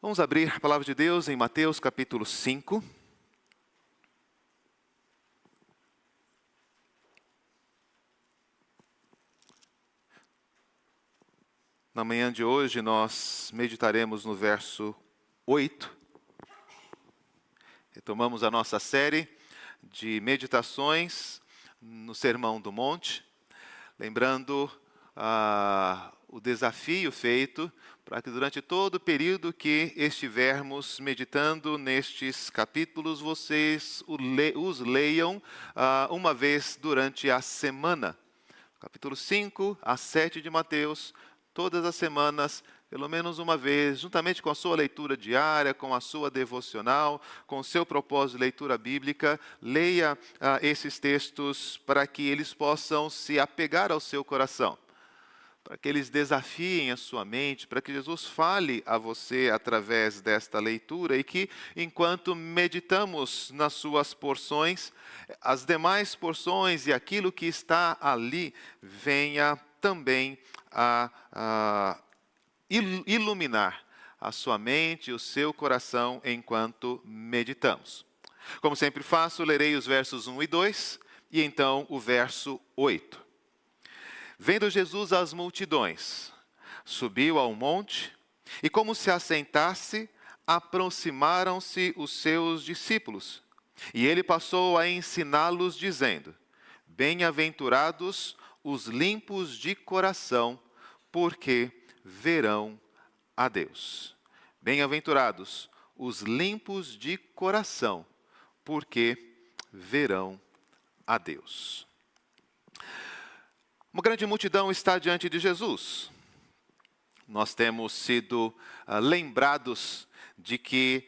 Vamos abrir a palavra de Deus em Mateus capítulo 5. Na manhã de hoje nós meditaremos no verso 8. Retomamos a nossa série de meditações no Sermão do Monte, lembrando o desafio feito para que durante todo o período que estivermos meditando nestes capítulos, vocês os leiam uma vez durante a semana. Capítulo 5 a 7 de Mateus, todas as semanas, pelo menos uma vez, juntamente com a sua leitura diária, com a sua devocional, com o seu propósito de leitura bíblica, leia esses textos para que eles possam se apegar ao seu coração, para que eles desafiem a sua mente, para que Jesus fale a você através desta leitura e que, enquanto meditamos nas suas porções, as demais porções e aquilo que está ali venha também a iluminar a sua mente e o seu coração enquanto meditamos. Como sempre faço, lerei os versos 1 e 2 e então o verso 8. Vendo Jesus as multidões, subiu ao monte e, como se assentasse, aproximaram-se os seus discípulos. E ele passou a ensiná-los, dizendo: Bem-aventurados os limpos de coração, porque verão a Deus. Bem-aventurados os limpos de coração, porque verão a Deus. Uma grande multidão está diante de Jesus. Nós temos sido lembrados de que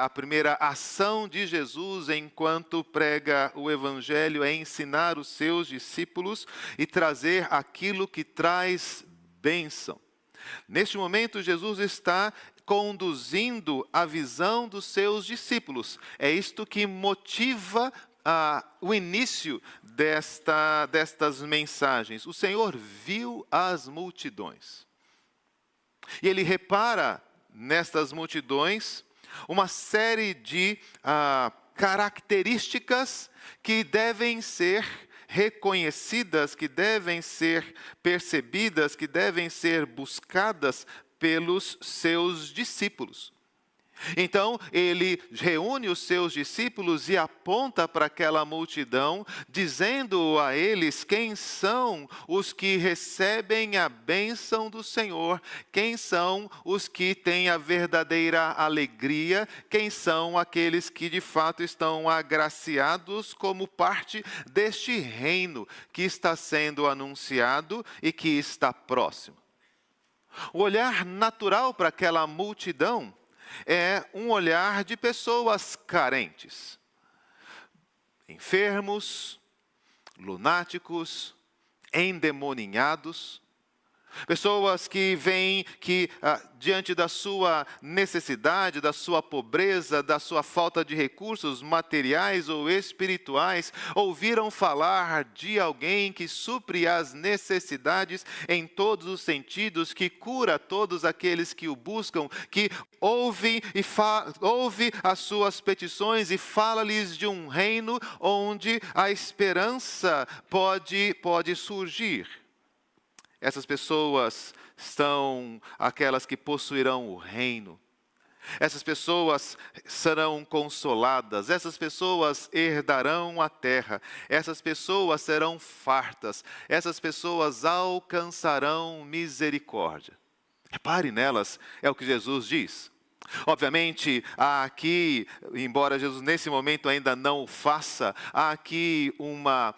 a primeira ação de Jesus enquanto prega o Evangelho é ensinar os seus discípulos e trazer aquilo que traz bênção. Neste momento, Jesus está conduzindo a visão dos seus discípulos. É isto que motiva o início destas mensagens. O Senhor viu as multidões. E Ele repara nestas multidões uma série de características que devem ser reconhecidas, que devem ser percebidas, que devem ser buscadas pelos seus discípulos. Então, ele reúne os seus discípulos e aponta para aquela multidão, dizendo a eles quem são os que recebem a bênção do Senhor, quem são os que têm a verdadeira alegria, quem são aqueles que de fato estão agraciados como parte deste reino que está sendo anunciado e que está próximo. O olhar natural para aquela multidão é um olhar de pessoas carentes, enfermos, lunáticos, endemoninhados, pessoas que vêm diante da sua necessidade, da sua pobreza, da sua falta de recursos materiais ou espirituais, ouviram falar de alguém que supre as necessidades em todos os sentidos, que cura todos aqueles que o buscam, que ouve as suas petições e fala-lhes de um reino onde a esperança pode surgir. Essas pessoas são aquelas que possuirão o reino. Essas pessoas serão consoladas. Essas pessoas herdarão a terra. Essas pessoas serão fartas. Essas pessoas alcançarão misericórdia. Repare nelas, é o que Jesus diz. Obviamente, há aqui, embora Jesus nesse momento ainda não o faça, há aqui uma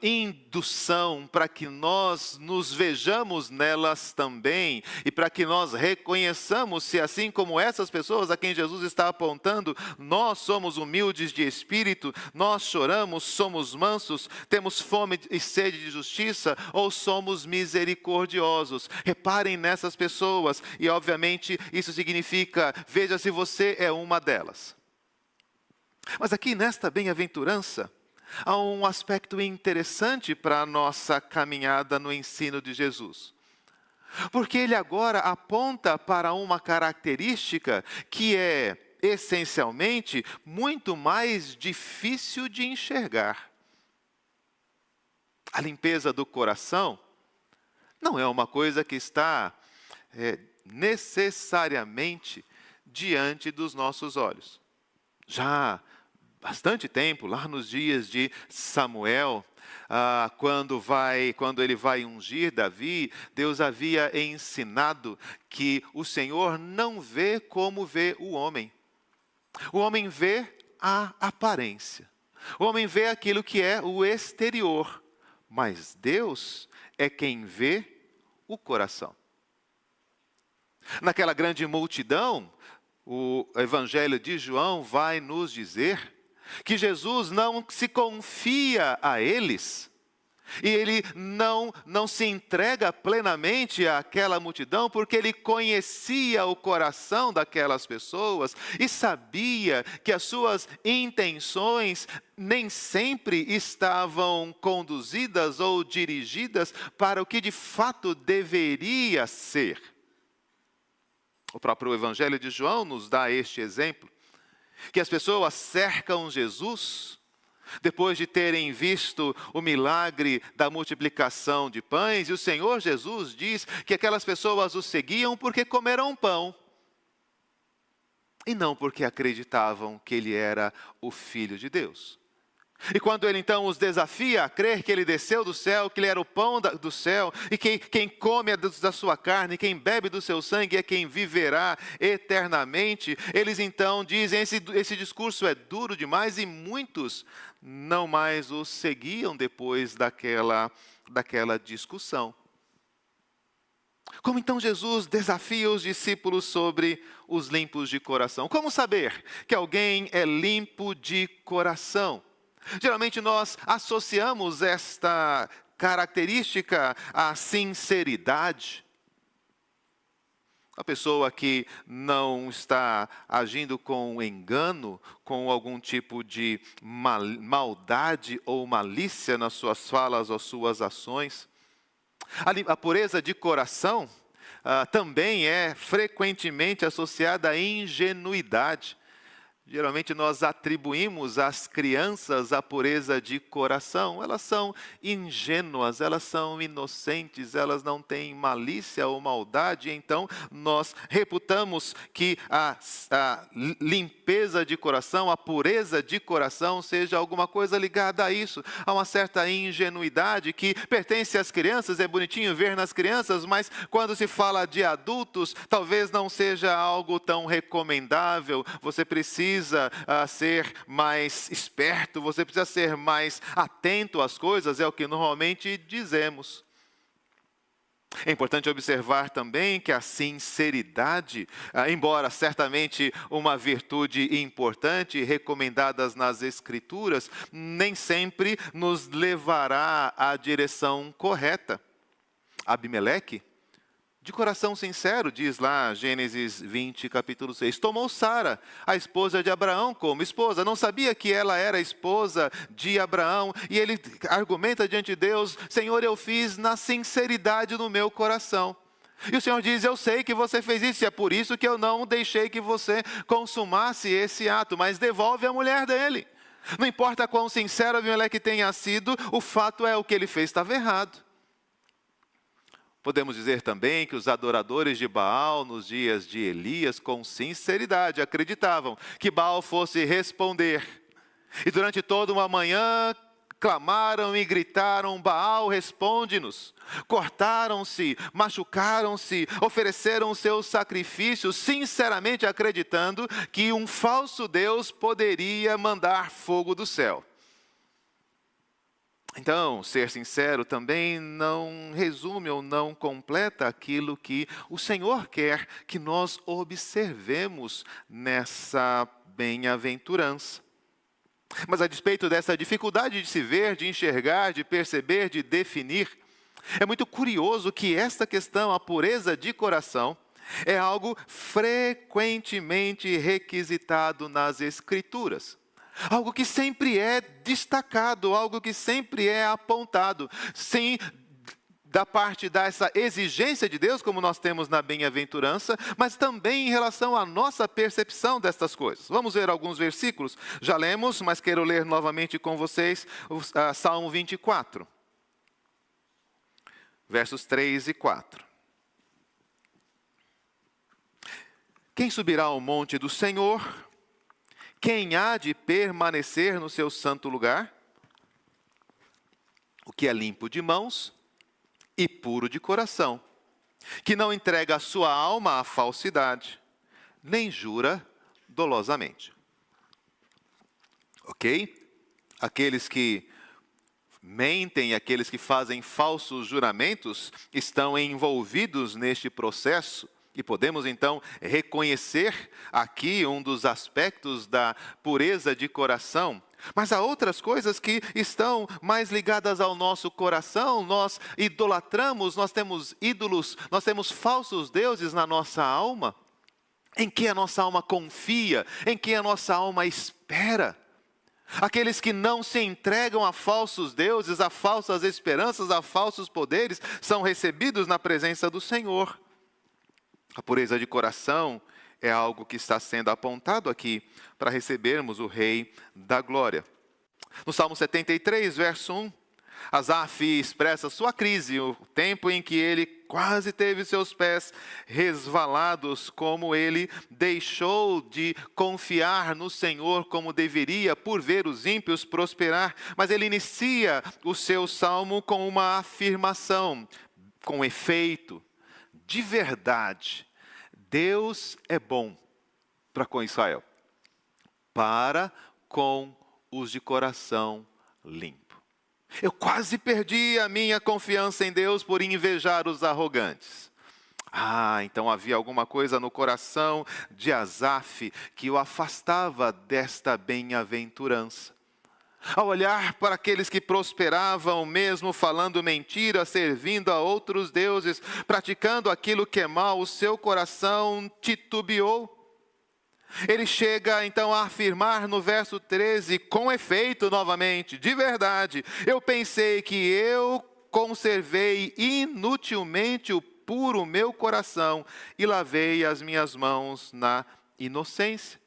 indução para que nós nos vejamos nelas também e para que nós reconheçamos se assim como essas pessoas a quem Jesus está apontando, nós somos humildes de espírito, nós choramos, somos mansos, temos fome e sede de justiça ou somos misericordiosos. Reparem nessas pessoas e obviamente isso significa: veja se você é uma delas. Mas aqui nesta bem-aventurança, há um aspecto interessante para a nossa caminhada no ensino de Jesus. Porque ele agora aponta para uma característica que é, essencialmente, muito mais difícil de enxergar. A limpeza do coração não é uma coisa que está necessariamente diante dos nossos olhos. Já há bastante tempo, lá nos dias de Samuel, quando ele vai ungir Davi, Deus havia ensinado que o Senhor não vê como vê o homem. O homem vê a aparência. O homem vê aquilo que é o exterior. Mas Deus é quem vê o coração. Naquela grande multidão, o Evangelho de João vai nos dizer que Jesus não se confia a eles, e ele não se entrega plenamente àquela multidão, porque ele conhecia o coração daquelas pessoas e sabia que as suas intenções nem sempre estavam conduzidas ou dirigidas para o que de fato deveria ser. O próprio Evangelho de João nos dá este exemplo, que as pessoas cercam Jesus, depois de terem visto o milagre da multiplicação de pães, e o Senhor Jesus diz que aquelas pessoas o seguiam porque comeram pão, e não porque acreditavam que ele era o Filho de Deus. E quando ele então os desafia a crer que ele desceu do céu, que ele era o pão do céu, e quem come da sua carne, quem bebe do seu sangue é quem viverá eternamente, eles então dizem, esse discurso é duro demais, e muitos não mais o seguiam depois daquela discussão. Como então Jesus desafia os discípulos sobre os limpos de coração? Como saber que alguém é limpo de coração? Geralmente nós associamos esta característica à sinceridade. A pessoa que não está agindo com engano, com algum tipo de maldade ou malícia nas suas falas ou suas ações. A pureza de coração também é frequentemente associada à ingenuidade. Geralmente nós atribuímos às crianças a pureza de coração. Elas são ingênuas, elas são inocentes, elas não têm malícia ou maldade. Então nós reputamos que a limpeza de coração, a pureza de coração seja alguma coisa ligada a isso. A uma certa ingenuidade que pertence às crianças, é bonitinho ver nas crianças, mas quando se fala de adultos, talvez não seja algo tão recomendável. Você precisa ser mais esperto, você precisa ser mais atento às coisas, é o que normalmente dizemos. É importante observar também que a sinceridade, embora certamente uma virtude importante, recomendadas nas Escrituras, nem sempre nos levará à direção correta. Abimeleque, de coração sincero, diz lá Gênesis 20, capítulo 6, tomou Sara, a esposa de Abraão, como esposa. Não sabia que ela era esposa de Abraão. E ele argumenta diante de Deus, Senhor, eu fiz na sinceridade no meu coração. E o Senhor diz, eu sei que você fez isso, e é por isso que eu não deixei que você consumasse esse ato, mas devolve a mulher dele. Não importa quão sincero Abimeleque tenha sido, o fato é o que ele fez estava errado. Podemos dizer também que os adoradores de Baal, nos dias de Elias, com sinceridade, acreditavam que Baal fosse responder. E durante toda uma manhã, clamaram e gritaram, Baal, responde-nos. Cortaram-se, machucaram-se, ofereceram seus sacrifícios, sinceramente acreditando que um falso Deus poderia mandar fogo do céu. Então, ser sincero também não resume ou não completa aquilo que o Senhor quer que nós observemos nessa bem-aventurança. Mas a despeito dessa dificuldade de se ver, de enxergar, de perceber, de definir, é muito curioso que esta questão, a pureza de coração, é algo frequentemente requisitado nas Escrituras. Algo que sempre é destacado, algo que sempre é apontado. Sim, da parte dessa exigência de Deus, como nós temos na bem-aventurança, mas também em relação à nossa percepção destas coisas. Vamos ver alguns versículos. Já lemos, mas quero ler novamente com vocês o Salmo 24, versos 3 e 4. Quem subirá ao monte do Senhor? Quem há de permanecer no seu santo lugar? O que é limpo de mãos e puro de coração, que não entrega a sua alma à falsidade, nem jura dolosamente. Ok? Aqueles que mentem, aqueles que fazem falsos juramentos, estão envolvidos neste processo. E podemos então reconhecer aqui um dos aspectos da pureza de coração. Mas há outras coisas que estão mais ligadas ao nosso coração. Nós idolatramos, nós temos ídolos, nós temos falsos deuses na nossa alma, em que a nossa alma confia, em que a nossa alma espera. Aqueles que não se entregam a falsos deuses, a falsas esperanças, a falsos poderes, são recebidos na presença do Senhor. A pureza de coração é algo que está sendo apontado aqui para recebermos o Rei da Glória. No Salmo 73, verso 1, Asaf expressa sua crise, o tempo em que ele quase teve seus pés resvalados, como ele deixou de confiar no Senhor como deveria, por ver os ímpios prosperar. Mas ele inicia o seu salmo com uma afirmação, com efeito. De verdade, Deus é bom para com Israel, para com os de coração limpo. Eu quase perdi a minha confiança em Deus por invejar os arrogantes. Então havia alguma coisa no coração de Asaf que o afastava desta bem-aventurança. Ao olhar para aqueles que prosperavam, mesmo falando mentira, servindo a outros deuses, praticando aquilo que é mal, o seu coração titubeou. Ele chega então a afirmar no verso 13, com efeito novamente, de verdade, eu pensei que eu conservei inutilmente o puro meu coração e lavei as minhas mãos na inocência.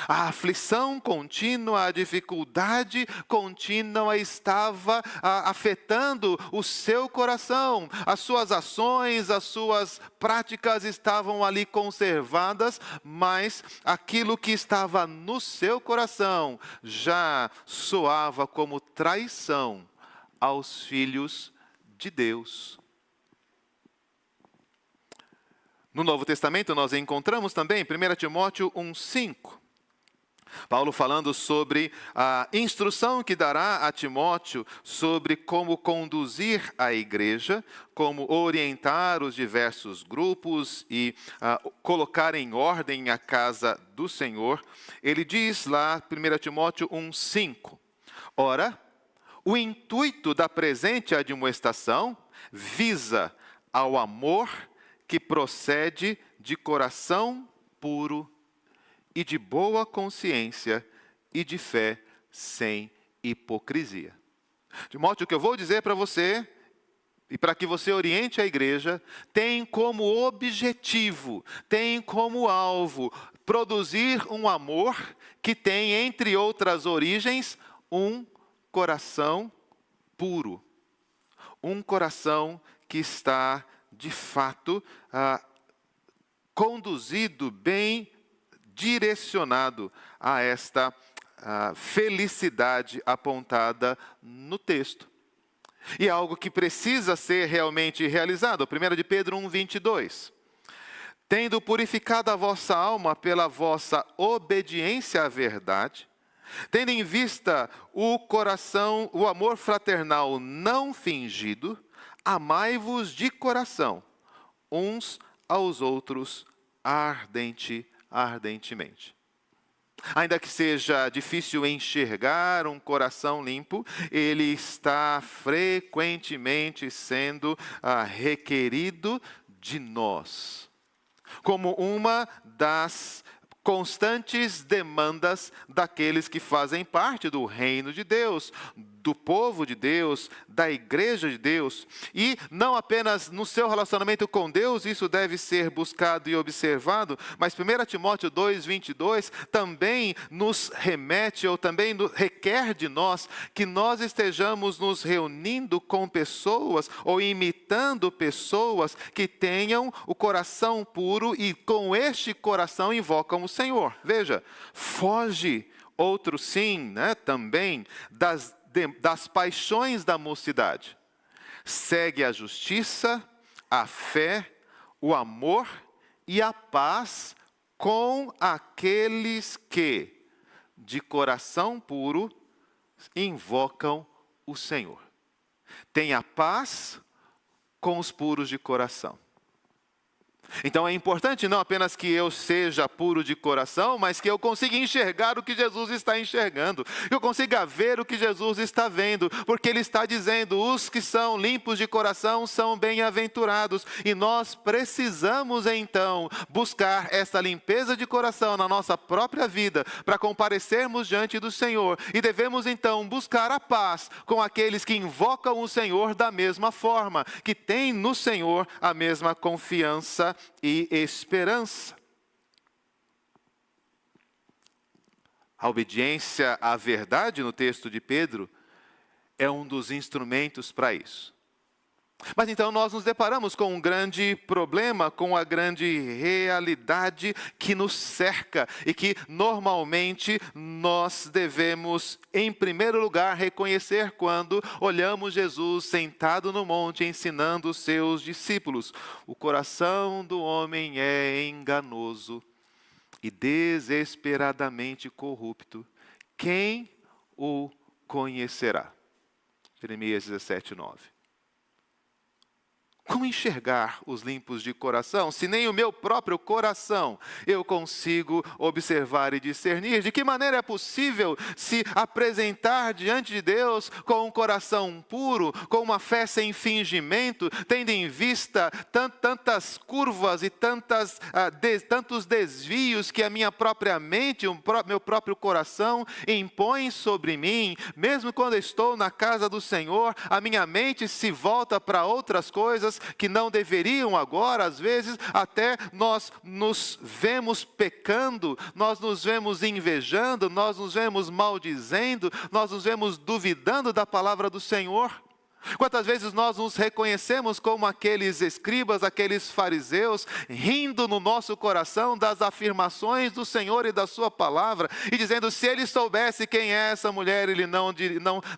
A aflição contínua, a dificuldade contínua estava afetando o seu coração. As suas ações, as suas práticas estavam ali conservadas, mas aquilo que estava no seu coração já soava como traição aos filhos de Deus. No Novo Testamento nós encontramos também 1 Timóteo 1,5. Paulo falando sobre a instrução que dará a Timóteo sobre como conduzir a igreja, como orientar os diversos grupos e colocar em ordem a casa do Senhor. Ele diz lá, 1 Timóteo 1,5, ora, o intuito da presente admoestação visa ao amor que procede de coração puro e de boa consciência e de fé sem hipocrisia. Timóteo, o que eu vou dizer para você, e para que você oriente a igreja, tem como objetivo, tem como alvo, produzir um amor que tem, entre outras origens, um coração puro. Um coração que está, de fato, conduzido bem, direcionado a esta felicidade apontada no texto. E é algo que precisa ser realmente realizado. 1 de Pedro 1,22. Tendo purificado a vossa alma pela vossa obediência à verdade, tendo em vista o coração, o amor fraternal não fingido, amai-vos de coração, uns aos outros ardentemente. Ainda que seja difícil enxergar um coração limpo, ele está frequentemente sendo requerido de nós, como uma das constantes demandas daqueles que fazem parte do reino de Deus, do povo de Deus, da igreja de Deus, e não apenas no seu relacionamento com Deus, isso deve ser buscado e observado, mas 1 Timóteo 2:22 também nos remete, ou também requer de nós, que nós estejamos nos reunindo com pessoas, ou imitando pessoas que tenham o coração puro e com este coração invocam o Senhor. Veja, foge, outro sim, né, também, das paixões da mocidade. Segue a justiça, a fé, o amor e a paz com aqueles que, de coração puro, invocam o Senhor. Tenha paz com os puros de coração. Então é importante não apenas que eu seja puro de coração, mas que eu consiga enxergar o que Jesus está enxergando, que eu consiga ver o que Jesus está vendo, porque Ele está dizendo, os que são limpos de coração são bem-aventurados, e nós precisamos então buscar essa limpeza de coração na nossa própria vida, para comparecermos diante do Senhor, e devemos então buscar a paz com aqueles que invocam o Senhor da mesma forma, que têm no Senhor a mesma confiança e esperança. A obediência à verdade no texto de Pedro é um dos instrumentos para isso. Mas então nós nos deparamos com um grande problema, com a grande realidade que nos cerca e que normalmente nós devemos, em primeiro lugar, reconhecer quando olhamos Jesus sentado no monte ensinando os seus discípulos. O coração do homem é enganoso e desesperadamente corrupto. Quem o conhecerá? Jeremias 17:9. Como enxergar os limpos de coração, se nem o meu próprio coração eu consigo observar e discernir? De que maneira é possível se apresentar diante de Deus com um coração puro, com uma fé sem fingimento, tendo em vista tantas curvas e tantos desvios que a minha própria mente, meu próprio coração impõem sobre mim? Mesmo quando estou na casa do Senhor, a minha mente se volta para outras coisas que não deveriam agora, às vezes até nós nos vemos pecando, nós nos vemos invejando, nós nos vemos maldizendo, nós nos vemos duvidando da palavra do Senhor. Quantas vezes nós nos reconhecemos como aqueles escribas, aqueles fariseus, rindo no nosso coração das afirmações do Senhor e da sua palavra, e dizendo, se ele soubesse quem é essa mulher, ele não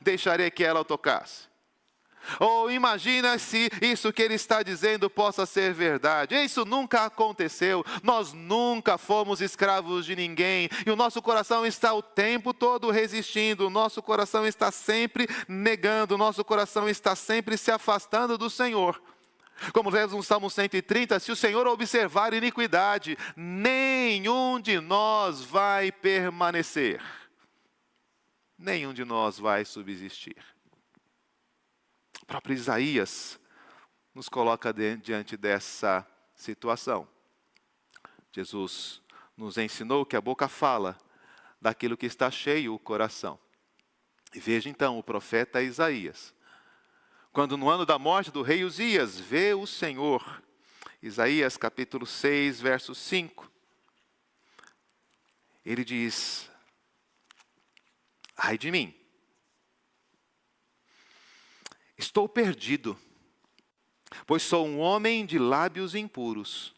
deixaria que ela o tocasse. Ou imagina se isso que ele está dizendo possa ser verdade. Isso nunca aconteceu, nós nunca fomos escravos de ninguém, e o nosso coração está o tempo todo resistindo, o nosso coração está sempre negando, o nosso coração está sempre se afastando do Senhor. Como lemos no Salmo 130, se o Senhor observar iniquidade, nenhum de nós vai permanecer, nenhum de nós vai subsistir. O próprio Isaías nos coloca diante dessa situação. Jesus nos ensinou que a boca fala daquilo que está cheio o coração. E veja então o profeta Isaías, quando no ano da morte do rei Uzias, vê o Senhor. Isaías capítulo 6, verso 5. Ele diz, ai de mim, estou perdido, pois sou um homem de lábios impuros.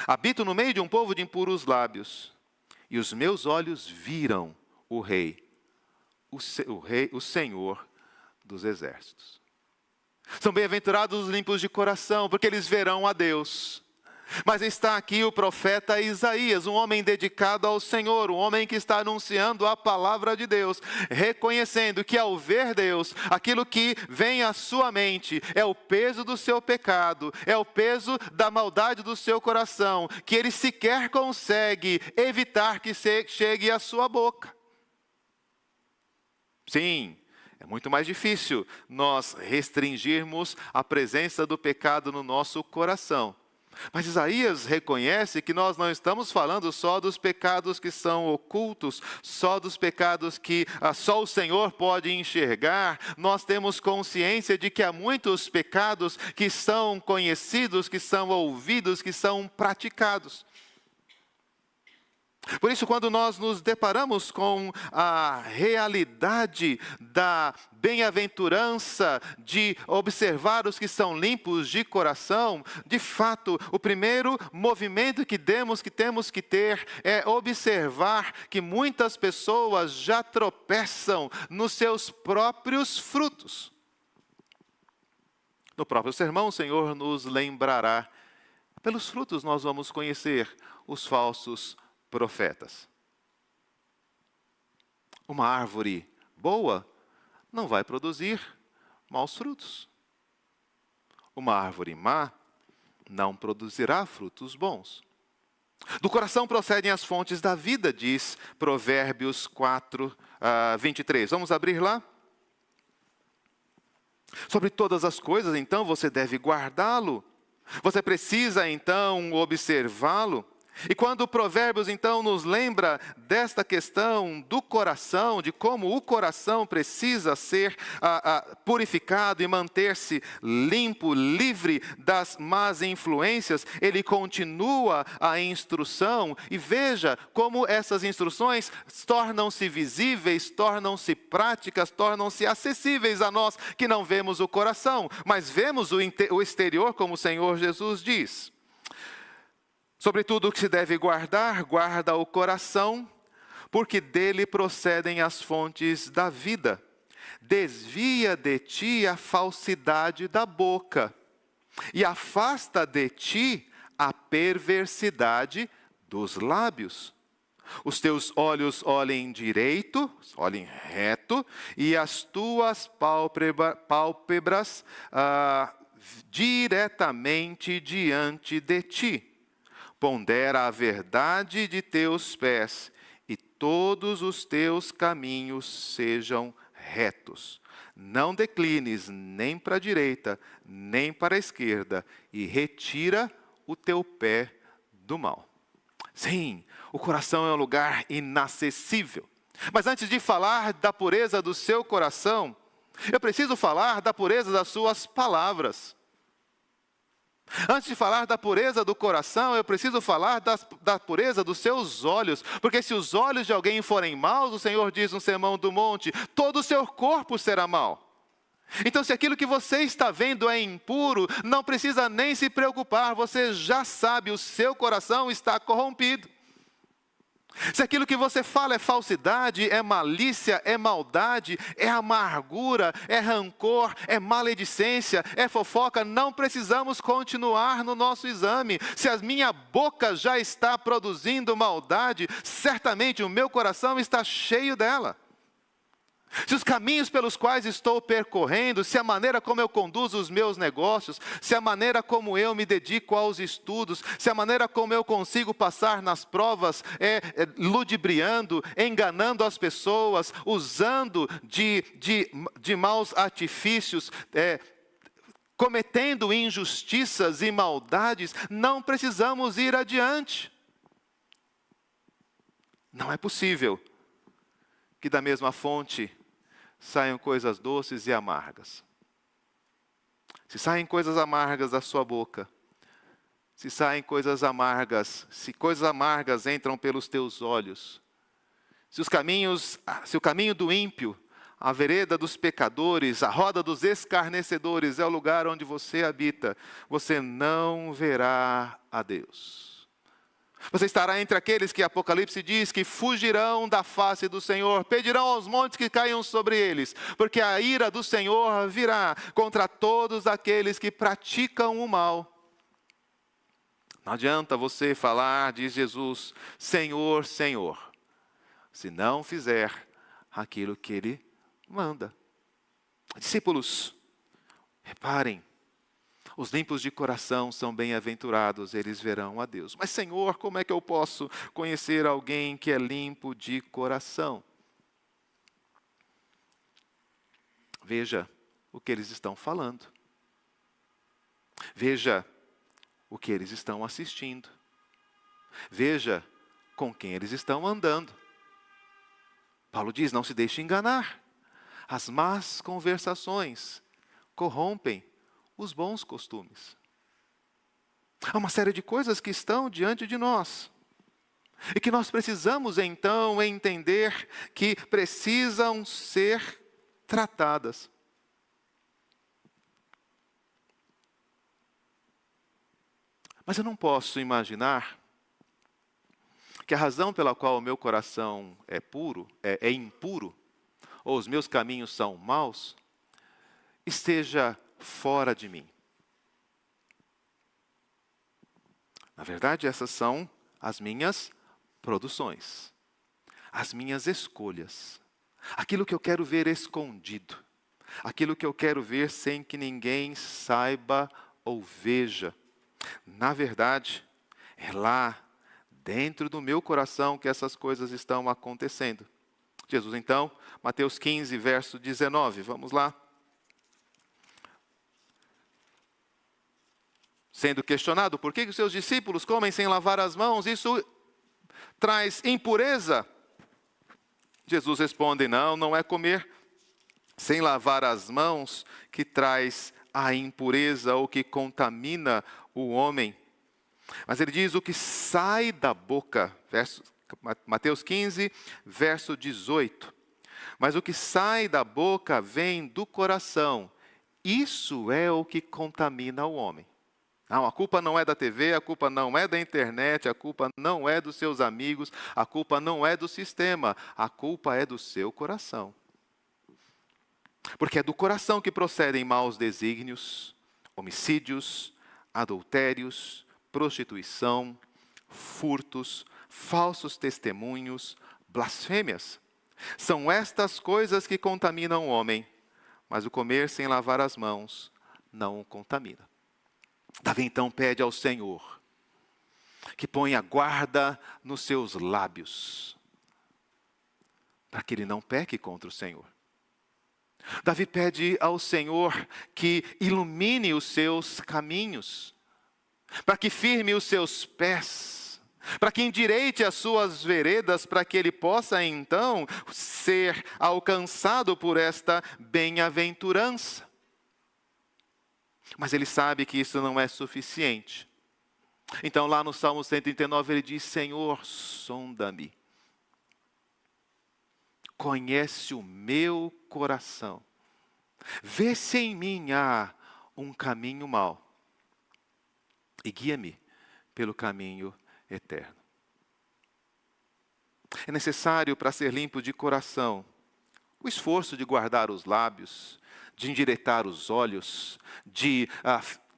Habito no meio de um povo de impuros lábios, e os meus olhos viram o Rei, o Senhor dos exércitos. São bem-aventurados os limpos de coração, porque eles verão a Deus. Mas está aqui o profeta Isaías, um homem dedicado ao Senhor, um homem que está anunciando a palavra de Deus, reconhecendo que ao ver Deus, aquilo que vem à sua mente é o peso do seu pecado, é o peso da maldade do seu coração, que ele sequer consegue evitar que chegue à sua boca. Sim, é muito mais difícil nós restringirmos a presença do pecado no nosso coração. Mas Isaías reconhece que nós não estamos falando só dos pecados que são ocultos, só dos pecados que só o Senhor pode enxergar. Nós temos consciência de que há muitos pecados que são conhecidos, que são ouvidos, que são praticados. Por isso, quando nós nos deparamos com a realidade da bem-aventurança de observar os que são limpos de coração, de fato, o primeiro movimento que temos que ter é observar que muitas pessoas já tropeçam nos seus próprios frutos. No próprio sermão, o Senhor nos lembrará. Pelos frutos nós vamos conhecer os falsos profetas. Uma árvore boa não vai produzir maus frutos. Uma árvore má não produzirá frutos bons. Do coração procedem as fontes da vida, diz Provérbios 4, 23. Vamos abrir lá? Sobre todas as coisas, então, você deve guardá-lo. Você precisa, então, observá-lo. E quando o Provérbios, então, nos lembra desta questão do coração, de como o coração precisa ser purificado e manter-se limpo, livre das más influências, ele continua a instrução e veja como essas instruções tornam-se visíveis, tornam-se práticas, tornam-se acessíveis a nós que não vemos o coração, mas vemos o exterior, como o Senhor Jesus diz. Sobre tudo o que se deve guardar, guarda o coração, porque dele procedem as fontes da vida. Desvia de ti a falsidade da boca, e afasta de ti a perversidade dos lábios. Os teus olhos olhem direito, olhem reto, e as tuas pálpebras diretamente diante de ti. Pondera a verdade de teus pés, e todos os teus caminhos sejam retos. Não declines nem para a direita, nem para a esquerda, e retira o teu pé do mal. Sim, o coração é um lugar inacessível. Mas antes de falar da pureza do seu coração, eu preciso falar da pureza das suas palavras. Antes de falar da pureza do coração, eu preciso falar da pureza dos seus olhos. Porque se os olhos de alguém forem maus, o Senhor diz no Sermão do Monte, todo o seu corpo será mau. Então, se aquilo que você está vendo é impuro, não precisa nem se preocupar, você já sabe, o seu coração está corrompido. Se aquilo que você fala é falsidade, é malícia, é maldade, é amargura, é rancor, é maledicência, é fofoca, não precisamos continuar no nosso exame. Se a minha boca já está produzindo maldade, certamente o meu coração está cheio dela. Se os caminhos pelos quais estou percorrendo, se a maneira como eu conduzo os meus negócios, se a maneira como eu me dedico aos estudos, se a maneira como eu consigo passar nas provas ludibriando, enganando as pessoas, usando de maus artifícios, cometendo injustiças e maldades, não precisamos ir adiante. Não é possível que da mesma fonte saiam coisas doces e amargas. Se saem coisas amargas da sua boca, se coisas amargas entram pelos teus olhos, se o caminho do ímpio, a vereda dos pecadores, a roda dos escarnecedores é o lugar onde você habita, você não verá a Deus. Você estará entre aqueles que Apocalipse diz que fugirão da face do Senhor, pedirão aos montes que caiam sobre eles, porque a ira do Senhor virá contra todos aqueles que praticam o mal. Não adianta você falar, diz Jesus, Senhor, Senhor, se não fizer aquilo que Ele manda. Discípulos, reparem, os limpos de coração são bem-aventurados, eles verão a Deus. Mas, Senhor, como é que eu posso conhecer alguém que é limpo de coração? Veja o que eles estão falando. Veja o que eles estão assistindo. Veja com quem eles estão andando. Paulo diz, não se deixe enganar. As más conversações corrompem os bons costumes. Há uma série de coisas que estão diante de nós. E que nós precisamos então entender que precisam ser tratadas. Mas eu não posso imaginar que a razão pela qual o meu coração é impuro, ou os meus caminhos são maus, esteja fora de mim. Na verdade, essas são as minhas produções, as minhas escolhas, aquilo que eu quero ver escondido, aquilo que eu quero ver sem que ninguém saiba ou veja. Na verdade, é lá dentro do meu coração que essas coisas estão acontecendo. Jesus, então, Mateus 15, verso 19, vamos lá. Sendo questionado, por que os seus discípulos comem sem lavar as mãos? Isso traz impureza? Jesus responde, não é comer sem lavar as mãos que traz a impureza ou que contamina o homem. Mas ele diz o que sai da boca, Mateus 15, verso 18. Mas o que sai da boca vem do coração. Isso é o que contamina o homem. Não, a culpa não é da TV, a culpa não é da internet, a culpa não é dos seus amigos, a culpa não é do sistema, a culpa é do seu coração. Porque é do coração que procedem maus desígnios, homicídios, adultérios, prostituição, furtos, falsos testemunhos, blasfêmias. São estas coisas que contaminam o homem, mas o comer sem lavar as mãos não o contamina. Davi então pede ao Senhor que ponha guarda nos seus lábios, para que ele não peque contra o Senhor. Davi pede ao Senhor que ilumine os seus caminhos, para que firme os seus pés, para que endireite as suas veredas, para que ele possa então ser alcançado por esta bem-aventurança. Mas ele sabe que isso não é suficiente. Então lá no Salmo 139 ele diz, Senhor, sonda-me. Conhece o meu coração. Vê se em mim há um caminho mau. E guia-me pelo caminho eterno. É necessário para ser limpo de coração o esforço de guardar os lábios, de endireitar os olhos, de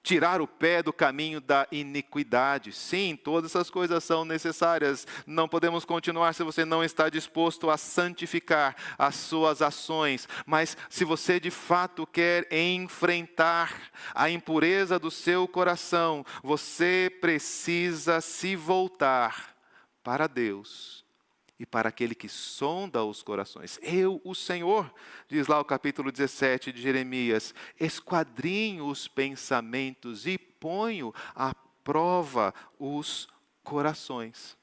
tirar o pé do caminho da iniquidade. Sim, todas essas coisas são necessárias. Não podemos continuar se você não está disposto a santificar as suas ações. Mas se você de fato quer enfrentar a impureza do seu coração, você precisa se voltar para Deus e para aquele que sonda os corações. Eu, o Senhor, diz lá o capítulo 17 de Jeremias, esquadrinho os pensamentos e ponho à prova os corações.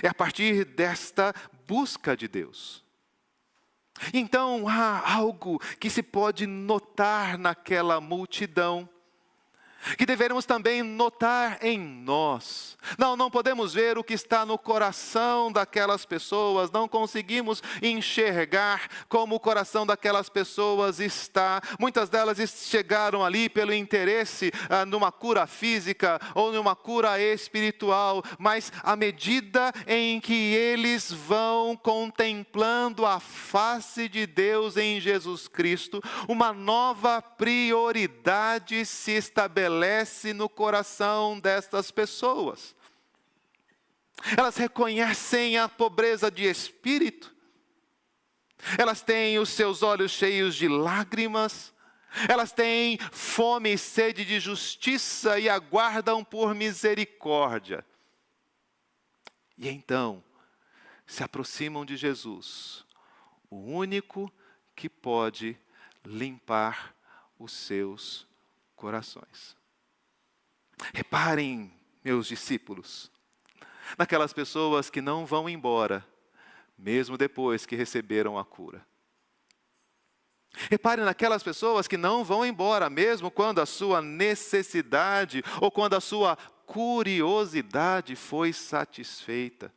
É a partir desta busca de Deus. Então há algo que se pode notar naquela multidão, que devemos também notar em nós. Não podemos ver o que está no coração daquelas pessoas, não conseguimos enxergar como o coração daquelas pessoas está. Muitas delas chegaram ali pelo interesse numa cura física ou numa cura espiritual, mas à medida em que eles vão contemplando a face de Deus em Jesus Cristo, uma nova prioridade se estabelece no coração destas pessoas. Elas reconhecem a pobreza de espírito, elas têm os seus olhos cheios de lágrimas, elas têm fome e sede de justiça e aguardam por misericórdia. E então se aproximam de Jesus, o único que pode limpar os seus corações. Reparem, meus discípulos, naquelas pessoas que não vão embora, mesmo depois que receberam a cura. Reparem naquelas pessoas que não vão embora, mesmo quando a sua necessidade ou quando a sua curiosidade foi satisfeita.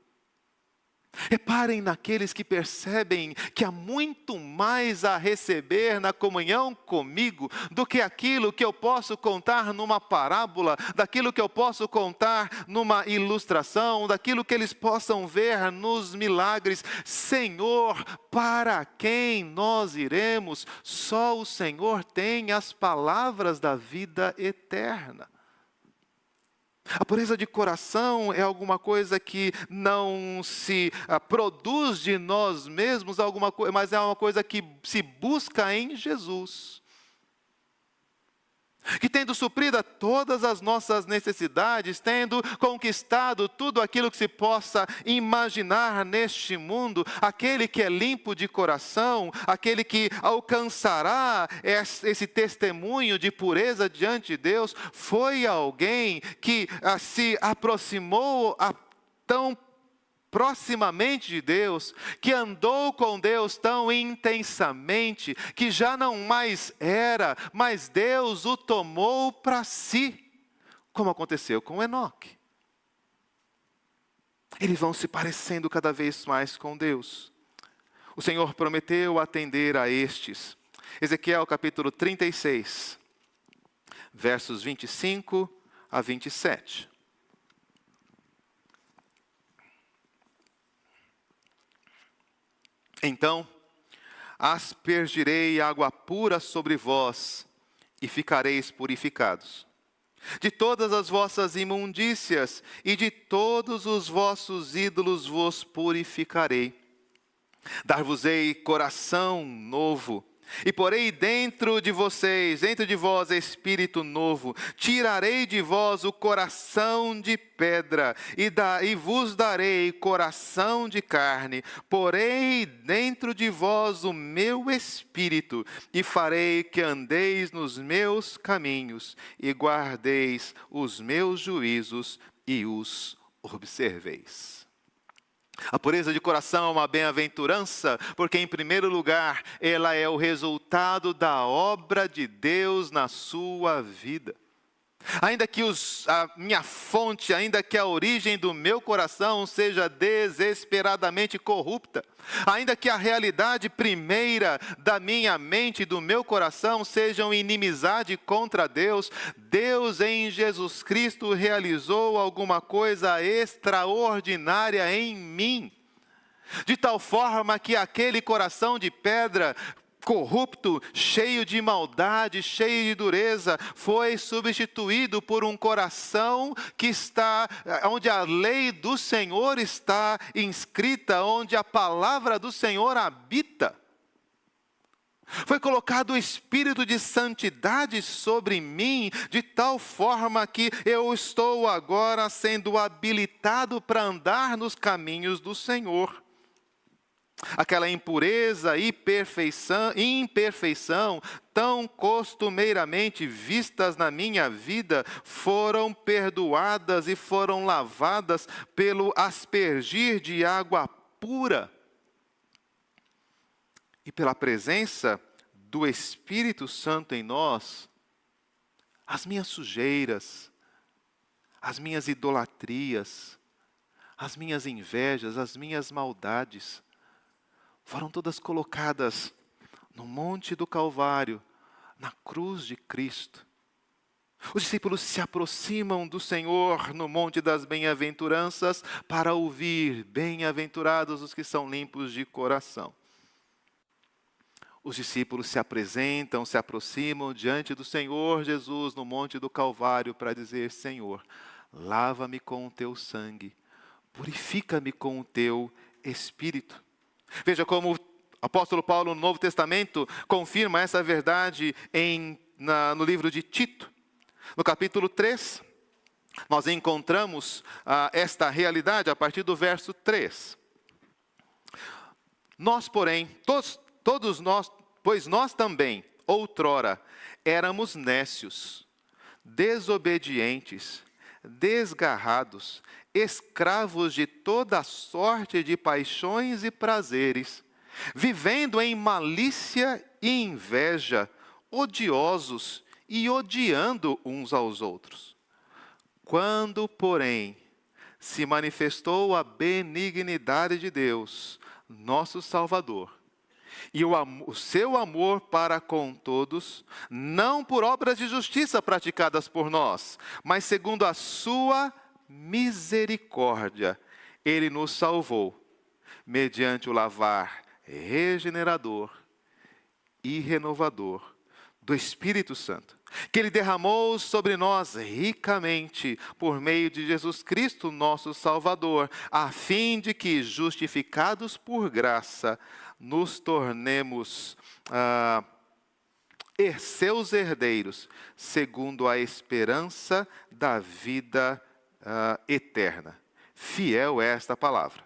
Reparem naqueles que percebem que há muito mais a receber na comunhão comigo do que aquilo que eu posso contar numa parábola, daquilo que eu posso contar numa ilustração, daquilo que eles possam ver nos milagres. Senhor, para quem nós iremos? Só o Senhor tem as palavras da vida eterna. A pureza de coração é alguma coisa que não se produz de nós mesmos, mas é uma coisa que se busca em Jesus. Que tendo suprido todas as nossas necessidades, tendo conquistado tudo aquilo que se possa imaginar neste mundo, aquele que é limpo de coração, aquele que alcançará esse testemunho de pureza diante de Deus, foi alguém que se aproximou tão proximamente de Deus, que andou com Deus tão intensamente, que já não mais era, mas Deus o tomou para si, como aconteceu com Enoque. Eles vão se parecendo cada vez mais com Deus. O Senhor prometeu atender a estes. Ezequiel capítulo 36, versos 25 a 27. Então, aspergirei água pura sobre vós, e ficareis purificados. De todas as vossas imundícias e de todos os vossos ídolos vos purificarei. Dar-vos-ei coração novo, e porei dentro de vós espírito novo. Tirarei de vós o coração de pedra, e vos darei coração de carne. Porei dentro de vós o meu espírito, e farei que andeis nos meus caminhos, e guardeis os meus juízos, e os observeis. A pureza de coração é uma bem-aventurança, porque em primeiro lugar, ela é o resultado da obra de Deus na sua vida. Ainda que a minha fonte, ainda que a origem do meu coração seja desesperadamente corrupta, ainda que a realidade primeira da minha mente e do meu coração sejam inimizade contra Deus, Deus em Jesus Cristo realizou alguma coisa extraordinária em mim, de tal forma que aquele coração de pedra corrupto, cheio de maldade, cheio de dureza, foi substituído por um coração que está, onde a lei do Senhor está inscrita, onde a palavra do Senhor habita. Foi colocado o Espírito de santidade sobre mim, de tal forma que eu estou agora sendo habilitado para andar nos caminhos do Senhor. Aquela impureza e imperfeição tão costumeiramente vistas na minha vida foram perdoadas e foram lavadas pelo aspergir de água pura e pela presença do Espírito Santo em nós. As minhas sujeiras, as minhas idolatrias, as minhas invejas, as minhas maldades foram todas colocadas no monte do Calvário, na cruz de Cristo. Os discípulos se aproximam do Senhor no monte das bem-aventuranças para ouvir: bem-aventurados os que são limpos de coração. Os discípulos se aproximam diante do Senhor Jesus no monte do Calvário para dizer: Senhor, lava-me com o teu sangue, purifica-me com o teu Espírito. Veja como o apóstolo Paulo no Novo Testamento confirma essa verdade no livro de Tito. No capítulo 3, nós encontramos esta realidade a partir do verso 3. Nós, porém, todos nós, pois nós também, outrora, éramos nécios, desobedientes, desgarrados, escravos de toda sorte de paixões e prazeres, vivendo em malícia e inveja, odiosos e odiando uns aos outros. Quando, porém, se manifestou a benignidade de Deus, nosso Salvador, e o seu amor para com todos, não por obras de justiça praticadas por nós, mas segundo a sua misericórdia, ele nos salvou, mediante o lavar regenerador e renovador do Espírito Santo, que ele derramou sobre nós ricamente por meio de Jesus Cristo, nosso Salvador, a fim de que, justificados por graça, nos tornemos seus herdeiros, segundo a esperança da vida eterna. Fiel é esta palavra.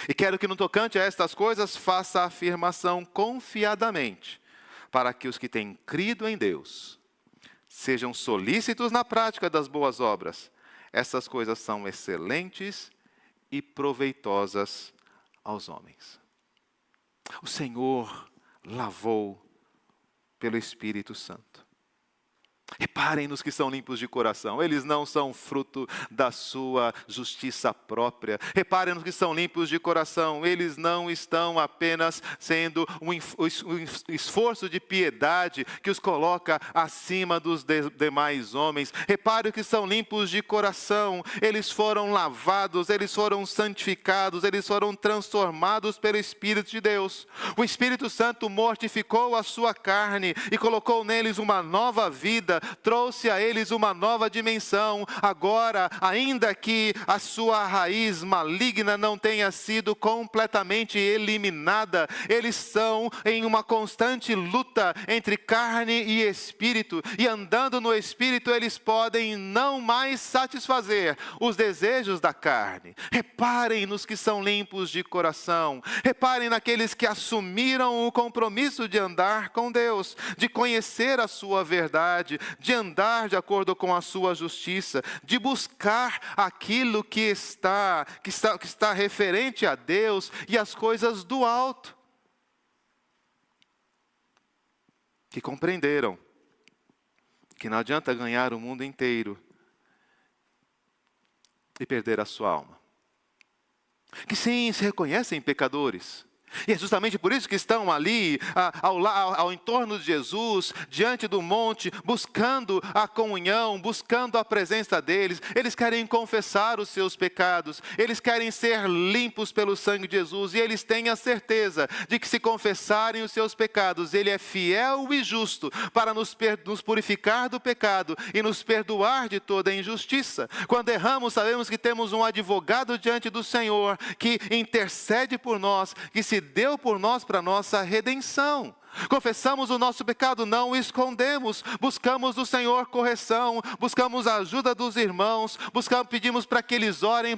E quero que no tocante a estas coisas faça a afirmação confiadamente, para que os que têm crido em Deus sejam solícitos na prática das boas obras. Essas coisas são excelentes e proveitosas aos homens. O Senhor lavou pelo Espírito Santo. Reparem nos que são limpos de coração, eles não são fruto da sua justiça própria. Reparem nos que são limpos de coração, eles não estão apenas sendo um esforço de piedade que os coloca acima dos demais homens. Reparem que são limpos de coração, eles foram lavados, eles foram santificados, eles foram transformados pelo Espírito de Deus. O Espírito Santo mortificou a sua carne e colocou neles uma nova vida, trouxe a eles uma nova dimensão. Agora, ainda que a sua raiz maligna não tenha sido completamente eliminada, eles estão em uma constante luta entre carne e espírito, e andando no espírito eles podem não mais satisfazer os desejos da carne. Reparem nos que são limpos de coração, reparem naqueles que assumiram o compromisso de andar com Deus, de conhecer a sua verdade, de andar de acordo com a sua justiça, de buscar aquilo que está referente a Deus e as coisas do alto. Que compreenderam que não adianta ganhar o mundo inteiro e perder a sua alma. Que sim, se reconhecem pecadores. E é justamente por isso que estão ali, ao entorno de Jesus, diante do monte, buscando a comunhão, buscando a presença deles. Eles querem confessar os seus pecados, eles querem ser limpos pelo sangue de Jesus, e eles têm a certeza de que se confessarem os seus pecados, Ele é fiel e justo para nos purificar do pecado e nos perdoar de toda injustiça. Quando erramos, sabemos que temos um advogado diante do Senhor, que intercede por nós, que se deu por nós para nossa redenção. Confessamos o nosso pecado, não o escondemos, buscamos do Senhor correção, buscamos a ajuda dos irmãos, pedimos para que eles orem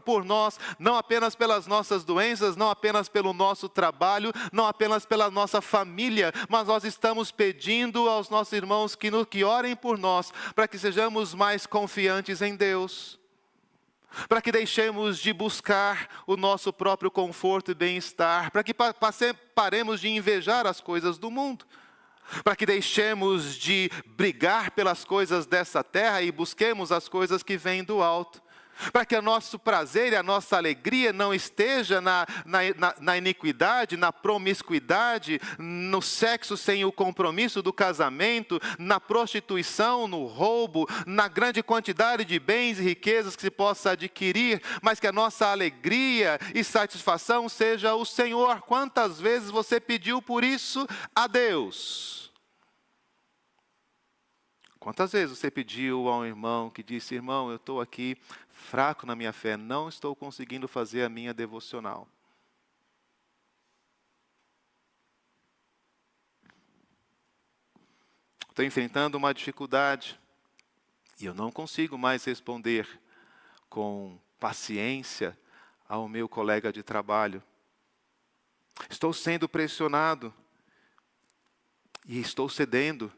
por nós, não apenas pelas nossas doenças, não apenas pelo nosso trabalho, não apenas pela nossa família, mas nós estamos pedindo aos nossos irmãos que orem por nós, para que sejamos mais confiantes em Deus, para que deixemos de buscar o nosso próprio conforto e bem-estar, para que paremos de invejar as coisas do mundo, para que deixemos de brigar pelas coisas dessa terra e busquemos as coisas que vêm do alto, para que o nosso prazer e a nossa alegria não esteja na iniquidade, na promiscuidade, no sexo sem o compromisso do casamento, na prostituição, no roubo, na grande quantidade de bens e riquezas que se possa adquirir, mas que a nossa alegria e satisfação seja o Senhor. Quantas vezes você pediu por isso a Deus? Quantas vezes você pediu a um irmão que disse: irmão, eu estou aqui fraco na minha fé, não estou conseguindo fazer a minha devocional. Estou enfrentando uma dificuldade e eu não consigo mais responder com paciência ao meu colega de trabalho. Estou sendo pressionado e estou cedendo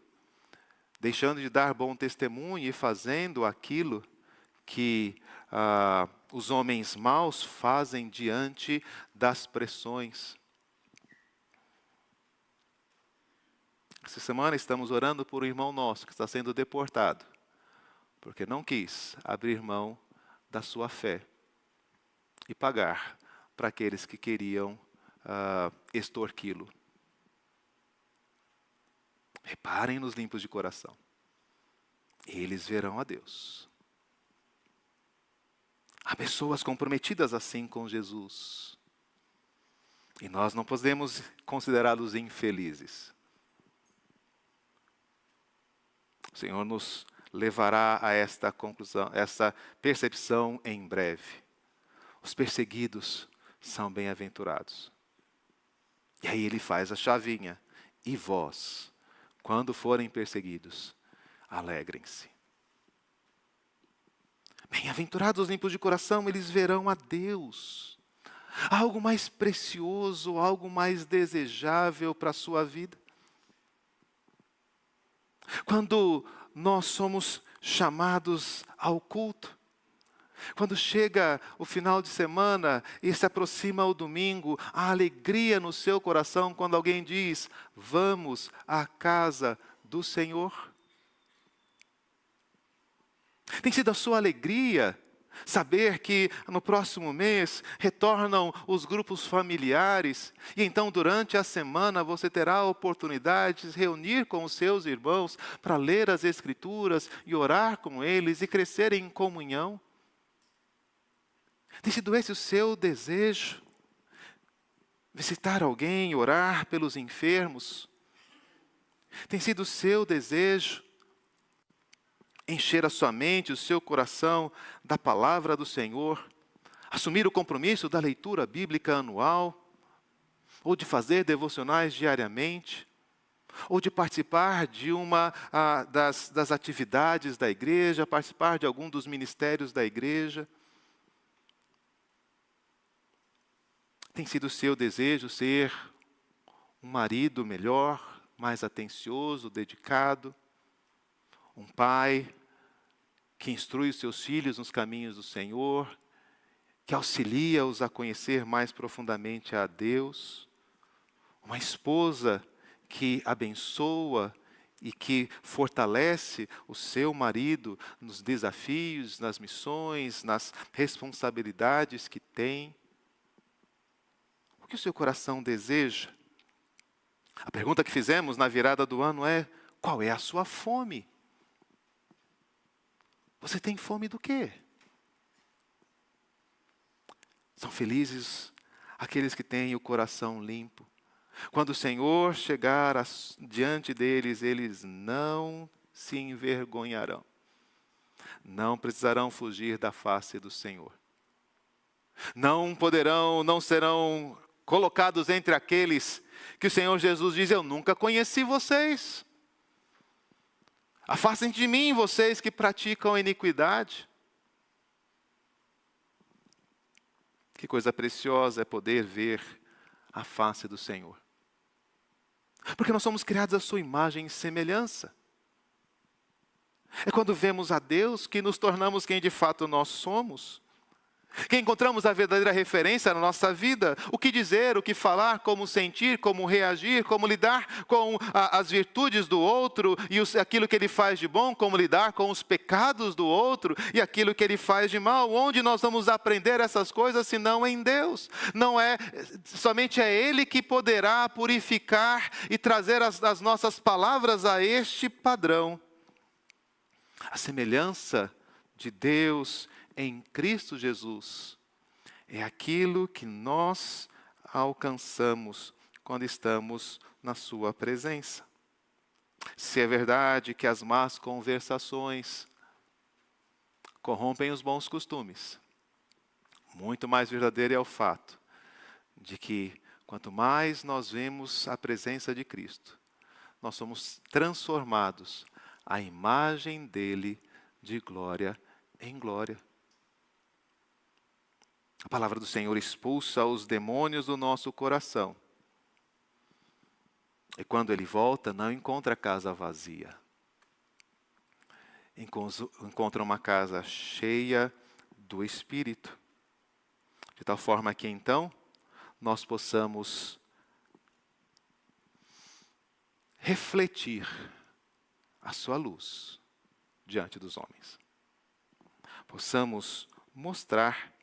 deixando de dar bom testemunho e fazendo aquilo que os homens maus fazem diante das pressões. Essa semana estamos orando por um irmão nosso que está sendo deportado, porque não quis abrir mão da sua fé e pagar para aqueles que queriam extorquí-lo. Reparem nos limpos de coração. Eles verão a Deus. Há pessoas comprometidas assim com Jesus. E nós não podemos considerá-los infelizes. O Senhor nos levará a esta conclusão, essa percepção em breve. Os perseguidos são bem-aventurados. E aí ele faz a chavinha. E vós, quando forem perseguidos, alegrem-se. Bem-aventurados os limpos de coração, eles verão a Deus. Algo mais precioso, algo mais desejável para a sua vida. Quando nós somos chamados ao culto, quando chega o final de semana e se aproxima o domingo, a alegria no seu coração quando alguém diz, vamos à casa do Senhor. Tem sido a sua alegria saber que no próximo mês retornam os grupos familiares e então durante a semana você terá a oportunidade de se reunir com os seus irmãos para ler as Escrituras e orar com eles e crescer em comunhão? Tem sido esse o seu desejo? Visitar alguém, orar pelos enfermos? Tem sido o seu desejo encher a sua mente, o seu coração da palavra do Senhor? Assumir o compromisso da leitura bíblica anual? Ou de fazer devocionais diariamente? Ou de participar de uma das atividades da igreja, participar de algum dos ministérios da igreja? Tem sido o seu desejo ser um marido melhor, mais atencioso, dedicado? Um pai que instrui os seus filhos nos caminhos do Senhor, que auxilia-os a conhecer mais profundamente a Deus? Uma esposa que abençoa e que fortalece o seu marido nos desafios, nas missões, nas responsabilidades que tem? O que o seu coração deseja? A pergunta que fizemos na virada do ano é: qual é a sua fome? Você tem fome do quê? São felizes aqueles que têm o coração limpo. Quando o Senhor chegar diante deles, eles não se envergonharão. Não precisarão fugir da face do Senhor. Não serão colocados entre aqueles que o Senhor Jesus diz, eu nunca conheci vocês. Afastem de mim vocês que praticam iniquidade. Que coisa preciosa é poder ver a face do Senhor. Porque nós somos criados à sua imagem e semelhança. É quando vemos a Deus que nos tornamos quem de fato nós somos. Que encontramos a verdadeira referência na nossa vida. O que dizer, o que falar, como sentir, como reagir, como lidar com as virtudes do outro e aquilo que ele faz de bom, como lidar com os pecados do outro e aquilo que ele faz de mal. Onde nós vamos aprender essas coisas se não em Deus? Somente é Ele que poderá purificar e trazer as nossas palavras a este padrão. A semelhança de Deus em Cristo Jesus é aquilo que nós alcançamos quando estamos na sua presença. Se é verdade que as más conversações corrompem os bons costumes, muito mais verdadeiro é o fato de que quanto mais nós vemos a presença de Cristo, nós somos transformados à imagem dele de glória em glória. A palavra do Senhor expulsa os demônios do nosso coração. E quando Ele volta, não encontra a casa vazia. encontram uma casa cheia do Espírito, de tal forma que então nós possamos refletir a sua luz diante dos homens. Possamos mostrar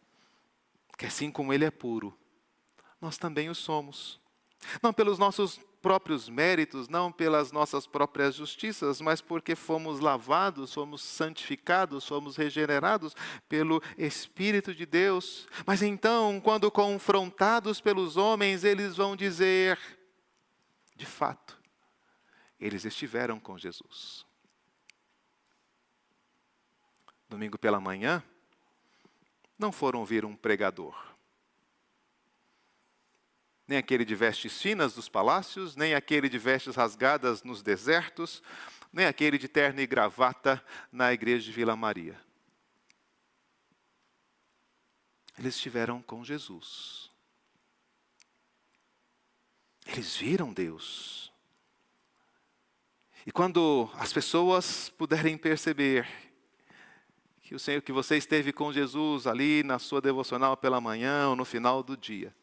que assim como Ele é puro, nós também o somos. Não pelos nossos próprios méritos, não pelas nossas próprias justiças, mas porque fomos lavados, fomos santificados, fomos regenerados pelo Espírito de Deus. Mas então, quando confrontados pelos homens, eles vão dizer, de fato, eles estiveram com Jesus. Domingo pela manhã, não foram ouvir um pregador. Nem aquele de vestes finas dos palácios, nem aquele de vestes rasgadas nos desertos, nem aquele de terno e gravata na igreja de Vila Maria. Eles estiveram com Jesus. Eles viram Deus. E quando as pessoas puderem perceber que o Senhor, que você esteve com Jesus ali na sua devocional pela manhã ou no final do dia,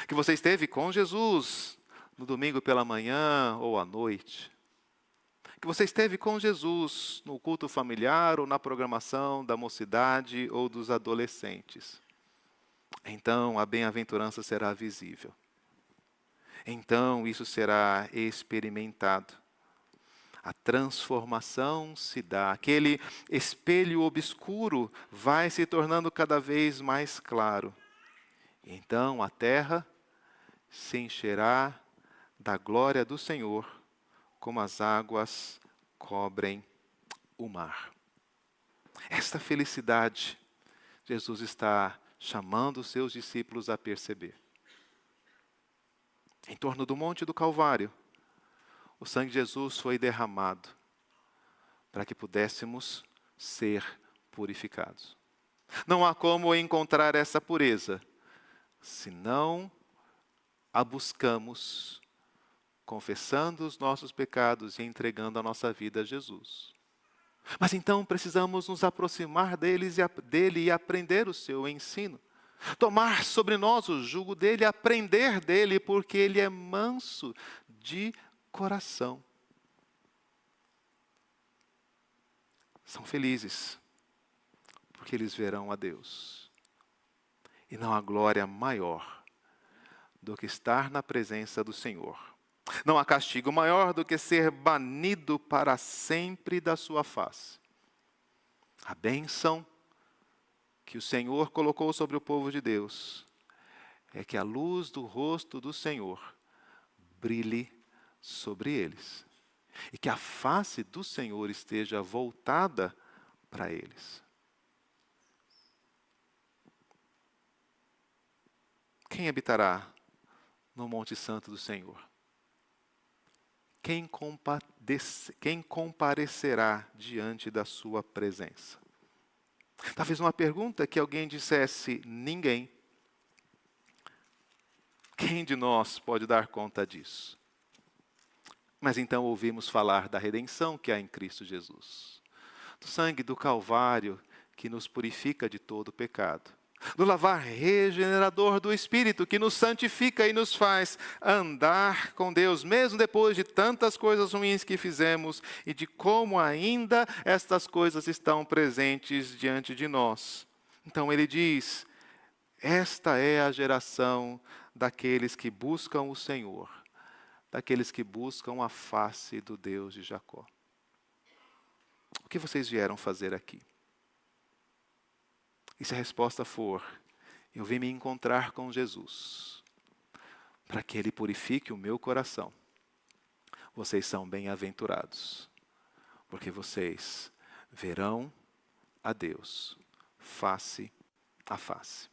que você esteve com Jesus no domingo pela manhã ou à noite, que você esteve com Jesus no culto familiar ou na programação da mocidade ou dos adolescentes, então a bem-aventurança será visível. Então isso será experimentado. A transformação se dá, aquele espelho obscuro vai se tornando cada vez mais claro. Então a terra se encherá da glória do Senhor, como as águas cobrem o mar. Esta felicidade, Jesus está chamando os seus discípulos a perceber. Em torno do Monte do Calvário, o sangue de Jesus foi derramado para que pudéssemos ser purificados. Não há como encontrar essa pureza se não a buscamos confessando os nossos pecados e entregando a nossa vida a Jesus. Mas então precisamos nos aproximar dele e aprender o seu ensino. Tomar sobre nós o jugo dele, aprender dele, porque ele é manso de coração. São felizes, porque eles verão a Deus. E não há glória maior do que estar na presença do Senhor. Não há castigo maior do que ser banido para sempre da sua face. A bênção que o Senhor colocou sobre o povo de Deus é que a luz do rosto do Senhor brilhe sobre eles. E que a face do Senhor esteja voltada para eles. Quem habitará no Monte Santo do Senhor? Quem comparecerá diante da sua presença? Talvez uma pergunta que alguém dissesse, ninguém. Quem de nós pode dar conta disso? Mas então ouvimos falar da redenção que há em Cristo Jesus. Do sangue do Calvário que nos purifica de todo pecado. Do lavar regenerador do Espírito que nos santifica e nos faz andar com Deus, mesmo depois de tantas coisas ruins que fizemos e de como ainda estas coisas estão presentes diante de nós. Então ele diz, esta é a geração daqueles que buscam o Senhor, daqueles que buscam a face do Deus de Jacó. O que vocês vieram fazer aqui? E se a resposta for, eu vim me encontrar com Jesus, para que Ele purifique o meu coração, vocês são bem-aventurados, porque vocês verão a Deus face a face.